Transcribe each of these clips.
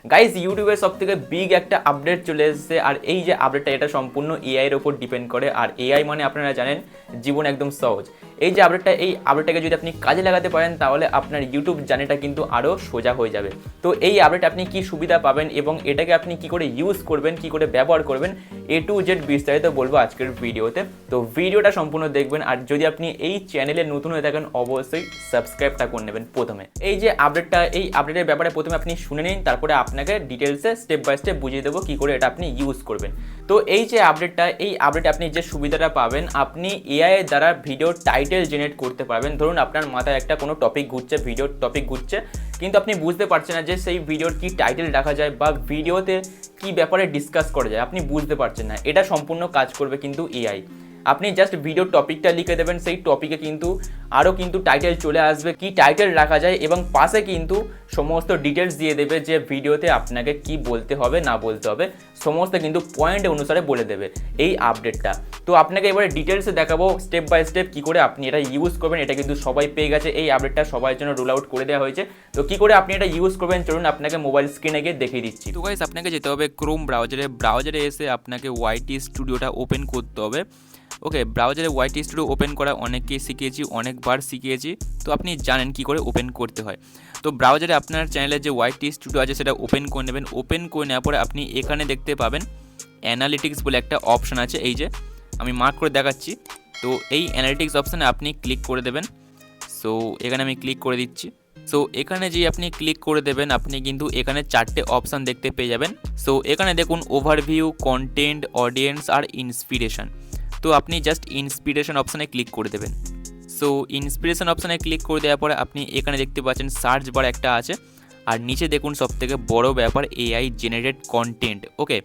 Guys ইউটিউবের সব থেকে বিগ একটা আপডেট চলে এসেছে, আর এই যে আপডেটটা এটা সম্পূর্ণ এআই এর ওপর ডিপেন্ড করে। আর এআই মানে আপনারা জানেন জীবন একদম সহজ। এই যে আপডেটটাকে যদি আপনি কাজে লাগাতে পারেন তাহলে আপনার ইউটিউব জার্নিটা কিন্তু আরও সোজা হয়ে যাবে। তো এই আপডেট আপনি কি সুবিধা পাবেন এবং এটাকে আপনি কি করে ইউজ করবেন, কি করে ব্যবহার করবেন, A to Z বিস্তারিত বলবো আজকের ভিডিওতে। তো ভিডিওটা সম্পূর্ণ দেখবেন, আর যদি আপনি এই চ্যানেলে নতুন হয়ে থাকেন অবশ্যই সাবস্ক্রাইবটা করে নেবেন। প্রথমে এই যে এই আপডেটের ব্যাপারে প্রথমে আপনি শুনে নিন, তারপরে আপনাকে ডিটেলসে স্টেপ বাই স্টেপ বুঝিয়ে দেবো কী করে এটা আপনি ইউজ করবেন। তো এই যে আপডেটে আপনি যে সুবিধাটা পাবেন, আপনি এআই এর দ্বারা ভিডিও টাইটেল জেনারেট করতে পারবেন। ধরুন আপনার মাথায় একটা কোনো টপিক ঘুরছে, ভিডিওর টপিক ঘুরছে, কিন্তু আপনি বুঝতে পারছেন না যে সেই ভিডিওর কি টাইটেল রাখা যায় বা ভিডিওতে কি ব্যাপারে ডিসকাস করা যায়, আপনি বুঝতে পারছেন না। এটা সম্পূর্ণ কাজ করবে কিন্তু এআই। আপনি জাস্ট ভিডিওর টপিকটা লিখে দেবেন, সেই টপিকে কিন্তু আরও কিন্তু টাইটেল চলে আসবে, কি টাইটেল রাখা যায়, এবং পাশে কিন্তু সমস্ত ডিটেলস দিয়ে দেবে যে ভিডিওতে আপনাকে কি বলতে হবে না বলতে হবে, সমস্ত কিন্তু পয়েন্ট অনুসারে বলে দেবে এই আপডেটটা। তো আপনাকে এবারে ডিটেলসে দেখাবো স্টেপ বাই স্টেপ কী করে আপনি এটা ইউজ করবেন। এটা কিন্তু সবাই পেয়ে গেছে, এই আপডেটটা সবার জন্য রোল আউট করে দেওয়া হয়েছে। তো কী করে আপনি এটা ইউজ করবেন চলুন আপনাকে মোবাইল স্ক্রিনে গিয়ে দেখিয়ে দিচ্ছি। তো গাইস আপনাকে যেতে হবে ক্রোম ব্রাউজারে এসে আপনাকে ওয়াইটি স্টুডিওটা ওপেন করতে হবে। ওকে, ব্রাউজারে ওয়াইটি স্টুডিও ওপেন করা অনেককেই শিখিয়েছি, অনেকবার শিখিয়েছি, তো আপনি জানেন কি করে ওপেন করতে হয়। তো ব্রাউজারে আপনার চ্যানেলের যে ওয়াইটি স্টুডিও আছে সেটা ওপেন করে নেবেন। ওপেন করে নেওয়ার পরে আপনি এখানে দেখতে পাবেন অ্যানালিটিক্স বলে একটা অপশান আছে, এই যে আমি মার্ক করে দেখাচ্ছি। তো এই অ্যানালিটিক্স অপশানে আপনি ক্লিক করে দেবেন। সো এখানে আমি ক্লিক করে দিচ্ছি। সো এখানে যে আপনি ক্লিক করে দেবেন আপনি কিন্তু এখানে 4টে অপশান দেখতে পেয়ে যাবেন। সো এখানে দেখুন ওভারভিউ, কন্টেন্ট, অডিয়েন্স আর ইন্সপিরেশন। তো আপনি জাস্ট ইন্সপিরেশন অপশানে ক্লিক করে দেবেন। সো ইন্সপিরেশন অপশানে ক্লিক করে দেওয়ার পরে আপনি এখানে দেখতে পাচ্ছেন সার্চ বার একটা আছে, আর নিচে দেখুন সবথেকে বড় ব্যাপার এআই জেনারেটেড কন্টেন্ট। ওকে,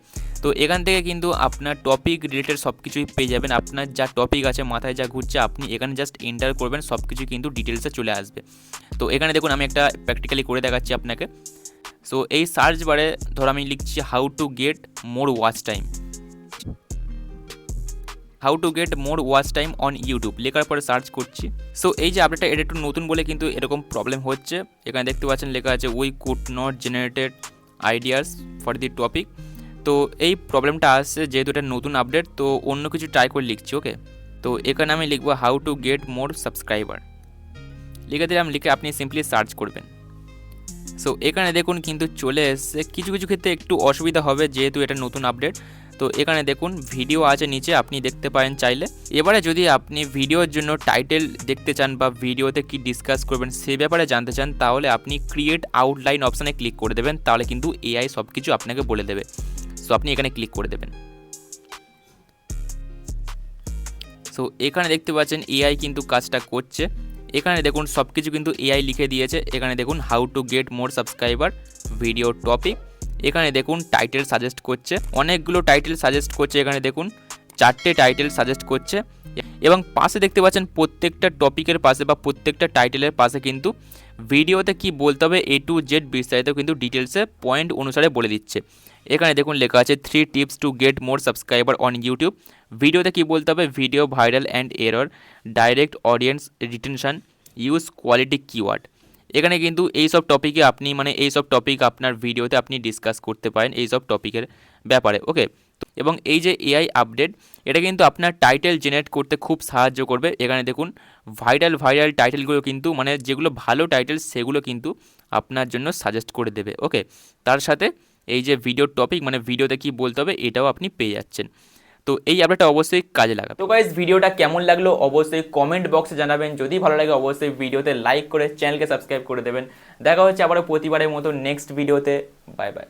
তো এখান থেকে কিন্তু আপনার টপিক রিলেটেড সব কিছুই পেয়ে যাবেন। আপনার যা টপিক আছে, মাথায় যা ঘুরছে, আপনি এখানে জাস্ট এন্টার করবেন, সব কিছু কিন্তু ডিটেলসে চলে আসবে। তো এখানে দেখুন আমি একটা প্র্যাকটিক্যালি করে দেখাচ্ছি আপনাকে। সো এই সার্চ বারে ধর আমি লিখছি how to get more watch time on YouTube, লেখার পরে সার্চ করছি। সো এই যে আপডেটটা এটা একটু নতুন বলে কিন্তু এরকম প্রবলেম হচ্ছে। এখানে দেখতে পাচ্ছেন লেখা আছে we could not generated ideas for the topic. তো এই প্রবলেমটা আসছে যেহেতু এটা নতুন আপডেট, তো অন্য কিছু ট্রাই করে লিখছি। ওকে, তো এখানে আমি লিখবো how to get more subscriber, লিখে দিলাম। লিখে আপনি সিম্পলি সার্চ করবেন। সো এখানে দেখুন কিন্তু চলে এসছে। কিছু কিছু ক্ষেত্রে একটু অসুবিধা হবে যেহেতু এটা নতুন আপডেট। তো এখানে দেখুন ভিডিও আছে নিচে, আপনি দেখতে পারেন চাইলে। এবারে যদি আপনি ভিডিওর জন্য টাইটেল দেখতে চান বা ভিডিওতে কি ডিসকাস করবেন সে ব্যাপারে জানতে চান, তাহলে আপনি ক্রিয়েট আউটলাইন অপশানে ক্লিক করে দেবেন, তাহলে কিন্তু এআই সব কিছু আপনাকে বলে দেবে। সো আপনি এখানে ক্লিক করে দেবেন। সো এখানে দেখতে পাচ্ছেন এআই কিন্তু কাজটা করছে। এখানে দেখুন সব কিছু কিন্তু এআই লিখে দিয়েছে। এখানে দেখুন how to get more subscriber, video topic. এখানে দেখুন টাইটেল সাজেস্ট করছে, অনেকগুলো টাইটেল সাজেস্ট করছে। এখানে দেখুন 4টে টাইটেল সাজেস্ট করছে, এবং পাশে দেখতে পাচ্ছেন প্রত্যেকটা টপিকের পাশে বা প্রত্যেকটা টাইটেলের পাশে কিন্তু ভিডিওতে কি বলতে হবে A to Z বিস্তারিত কিন্তু ডিটেলসে পয়েন্ট অনুসারে বলে দিচ্ছে। এখানে দেখুন লেখা আছে 3 tips to get more subscriber on YouTube. ভিডিওতে কি বলতে হবে, video viral and error, direct audience retention, use quality keyword. এখানে কিন্তু এইসব টপিকে আপনি এইসব টপিক আপনার ভিডিওতে আপনি ডিসকাস করতে পারেন এইসব টপিকের ব্যাপারে। ওকে, এবং এই যে এআই আপডেট এটা কিন্তু আপনার টাইটেল জেনারেট করতে খুব সাহায্য করবে। এখানে দেখুন ভাইরাল টাইটেলগুলো কিন্তু যেগুলো ভালো টাইটেল সেগুলো কিন্তু আপনার জন্য সাজেস্ট করে দেবে। ওকে, তার সাথে এই যে ভিডিওর টপিক ভিডিওতে কি বলতে হবে এটাও আপনি পেয়ে যাচ্ছেন। তো এই আপডেটটা অবশ্যই কাজে লাগাবে। তো গাইস ভিডিওটা কেমন লাগলো অবশ্যই কমেন্ট বক্সে জানাবেন। যদি ভালো লাগে অবশ্যই ভিডিওতে লাইক করে চ্যানেলকে সাবস্ক্রাইব করে দেবেন। দেখা হচ্ছে আবারও প্রতিবারের মতো নেক্সট ভিডিওতে। Bye bye.